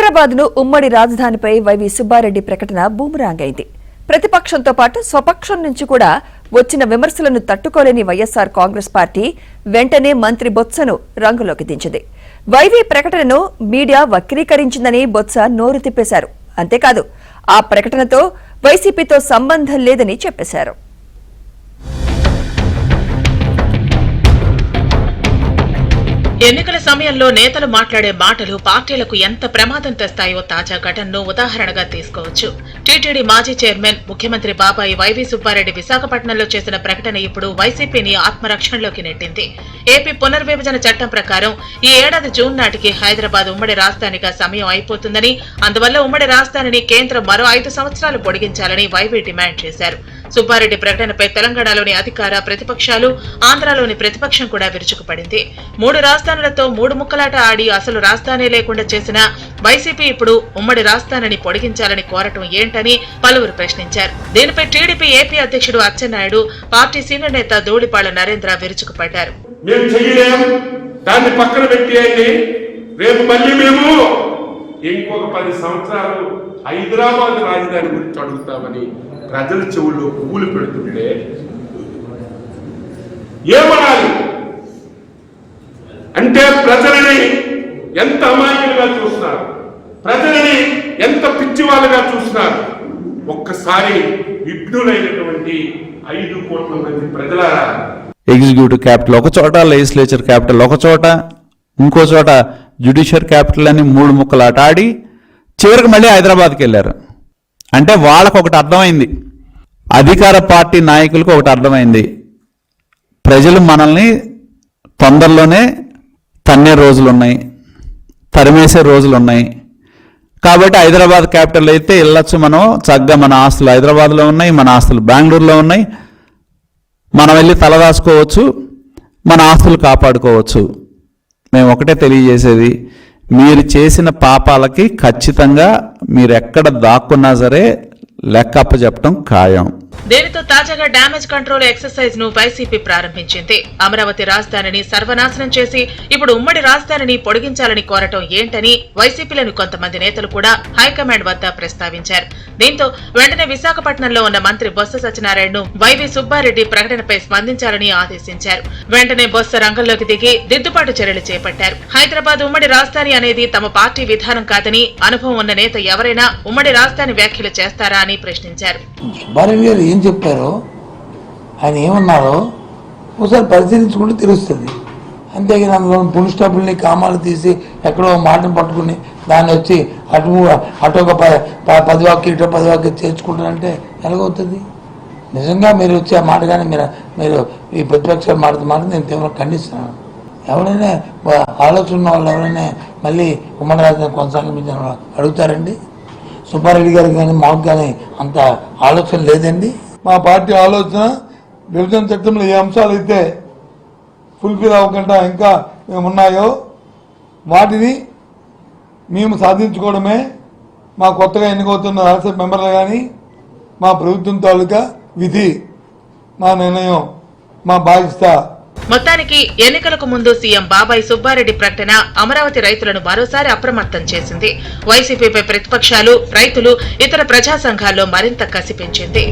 హైదరాబాద్ను ఉమ్మడి రాజధానిపై వైవి సుబ్బారెడ్డి ప్రకటన బూమరాంగ్ అయింది. ప్రతిపక్షంతో పాటు స్వపక్షం నుంచి కూడా వచ్చిన విమర్శలను తట్టుకోలేని వైఎస్సార్ కాంగ్రెస్ పార్టీ వెంటనే మంత్రి బొత్సను రంగులోకి దించింది. వైవి ప్రకటనను మీడియా వక్రీకరించిందని బొత్స నోరు తిప్పేశారు. అంతేకాదు ఆ ప్రకటనతో వైసీపీతో సంబంధం లేదని చెప్పేశారు. ఎన్నికల సమయంలో నేతలు మాట్లాడే మాటలు పార్టీలకు ఎంత ప్రమాదం తెస్తాయో తాజా ఘటనను ఉదాహరణగా తీసుకోవచ్చు. టీటీడీ మాజీ చైర్మన్ ముఖ్యమంత్రి బాబాయి వైవి సుబ్బారెడ్డి విశాఖపట్నంలో చేసిన ప్రకటన ఇప్పుడు వైసీపీని ఆత్మరక్షణలోకి నెట్టింది. ఏపీ పునర్విభజన చట్టం ప్రకారం ఈ ఏడాది జూన్ నాటికి హైదరాబాద్ ఉమ్మడి రాజధానిగా సమయం అయిపోతుందని, అందువల్ల ఉమ్మడి రాజధానిని కేంద్రం మరో 5 సంవత్సరాలు పొడిగించాలని వైవి డిమాండ్ చేశారు. సుబ్బారెడ్డి ప్రకటనపై తెలంగాణలోని అధికార ప్రతిపక్షాలు, ఆంధ్రాలోని ప్రతిపక్షం కూడా విరుచుకుపడింది. 3 రాజధానులతో 3 ముక్కలాట ఆడి అసలు రాజధాని లేకుండా చేసిన వైసీపీ ఇప్పుడు ఉమ్మడి రాజధానిని పొడిగించాలని కోరటం ఏంటని పలువురు ప్రశ్నించారు. దీనిపై టీడీపీ ఏపీ అధ్యక్షుడు అచ్చెన్నాయుడు, పార్టీ సీనియర్ నేత ధూళిపాళ్ల నరేంద్ర విరుచుకుపడ్డారు. ఇంకొక 10 సంవత్సరాలు హైదరాబాద్ రాజధాని గురించి అడుగుతామని ప్రజల చెవుల్లో పువ్వులు పెడుతుంటే ఏమనాలి అంటే, ప్రజలని ఎంత అమాయకులుగా చూస్తున్నారు, ప్రజలని ఎంత పిచ్చివాళ్ళుగా చూస్తున్నారు. ఒక్కసారి విఘ్నులైనటువంటి 5 కోట్ల మంది ప్రజల ఎగ్జిక్యూటివ్ క్యాపిటల్ ఒక చోట, లెజిస్లేచర్ క్యాపిటల్ ఒక చోట, ఇంకో చోట జ్యుడిషియర్ క్యాపిటల్ అని 3 ముక్కలాట ఆడి చివరికి మళ్ళీ హైదరాబాద్కి వెళ్ళారు. అంటే వాళ్ళకు ఒకటి అర్థమైంది, అధికార పార్టీ నాయకులకు ఒకటి అర్థమైంది, ప్రజలు మనల్ని తొందరలోనే తన్నే రోజులున్నాయి, తరిమేసే రోజులున్నాయి. కాబట్టి హైదరాబాద్ క్యాపిటల్ అయితే వెళ్ళొచ్చు, మనం చక్కగా మన ఆస్తులు హైదరాబాద్లో ఉన్నాయి, మన ఆస్తులు బెంగళూరులో ఉన్నాయి, మనం వెళ్ళి తలదాచుకోవచ్చు, మన ఆస్తులు కాపాడుకోవచ్చు. మేము ఒకటే తెలియజేసేది, మీరు చేసిన పాపాలకి ఖచ్చితంగా మీరు ఎక్కడ దాక్కున్నా సరే లెక్క అప్పచెప్పడం ఖాయం. దీనితో తాజాగా డ్యామేజ్ కంట్రోల్ ఎక్సర్సైజ్ ను వైసీపీ ప్రారంభించింది. అమరావతి రాజధానిని సర్వనాశనం చేసి ఇప్పుడు ఉమ్మడి రాజధానిని పొడిగించాలని కోరటం ఏంటని వైసీపీలోని కొంతమంది నేతలు కూడా హైకమాండ్ వద్ద ప్రస్తావించారు. దీంతో వెంటనే విశాఖపట్నంలో ఉన్న మంత్రి బొత్స సత్యనారాయణను వైవి సుబ్బారెడ్డి ప్రకటనపై స్పందించాలని ఆదేశించారు. వెంటనే బొత్స రంగంలోకి దిగి దిద్దుబాటు చర్యలు చేపట్టారు. హైదరాబాద్ ఉమ్మడి రాజధాని అనేది తమ పార్టీ విధానం కాదని, అనుభవం ఉన్న నేత ఎవరైనా ఉమ్మడి రాజధాని వ్యాఖ్యలు చేస్తారా అని ప్రశ్నించారు. ఏం చెప్పారో, ఆయన ఏమన్నారో ఒకసారి పరిశీలించుకుంటే తెలుస్తుంది. అంతేగాని అందులో పుల్ స్టాపుల్ని కామాలు తీసి ఎక్కడో మాటను పట్టుకుని దాన్ని వచ్చి అటు ఒక 10 వాక్యం ఇటు 10 వాక్యం చేర్చుకుంటారంటే ఎలాగవుతుంది? నిజంగా మీరు వచ్చి ఆ మాట కానీ మీరు ఈ ప్రతిపక్షాలు మాట నేను తీవ్రంగా ఖండిస్తున్నాను. ఎవరైనా ఆలోచన ఉన్న వాళ్ళు ఎవరైనా మళ్ళీ ఉమ్మడి రాజధాని కొనసాగించిన అడుగుతారండి? సుబ్బారెడ్డి గారికి కానీ మాకు కానీ అంత ఆలోచన లేదండి. మా పార్టీ ఆలోచన విభజన చట్టంలో ఏ అంశాలు అయితే ఫుల్ఫిల్ అవ్వకుండా ఇంకా మేము ఉన్నాయో వాటిని మేము సాధించుకోవడమే మా కొత్తగా ఎన్నికవుతున్న రాజ్యసభ మెంబర్లు కానీ మా ప్రభుత్వం తాలూకా విధి, మా నిర్ణయం, మా బాధ్యత. మొత్తానికి ఎన్నికలకు ముందు సీఎం బాబాయి సుబ్బారెడ్డి ప్రకటన అమరావతి రైతులను మరోసారి అప్రమత్తం చేసింది. వైసీపీపై ప్రతిపక్షాలు, రైతులు, ఇతర ప్రజా సంఘాల్లో మరింత కసి పెంచింది.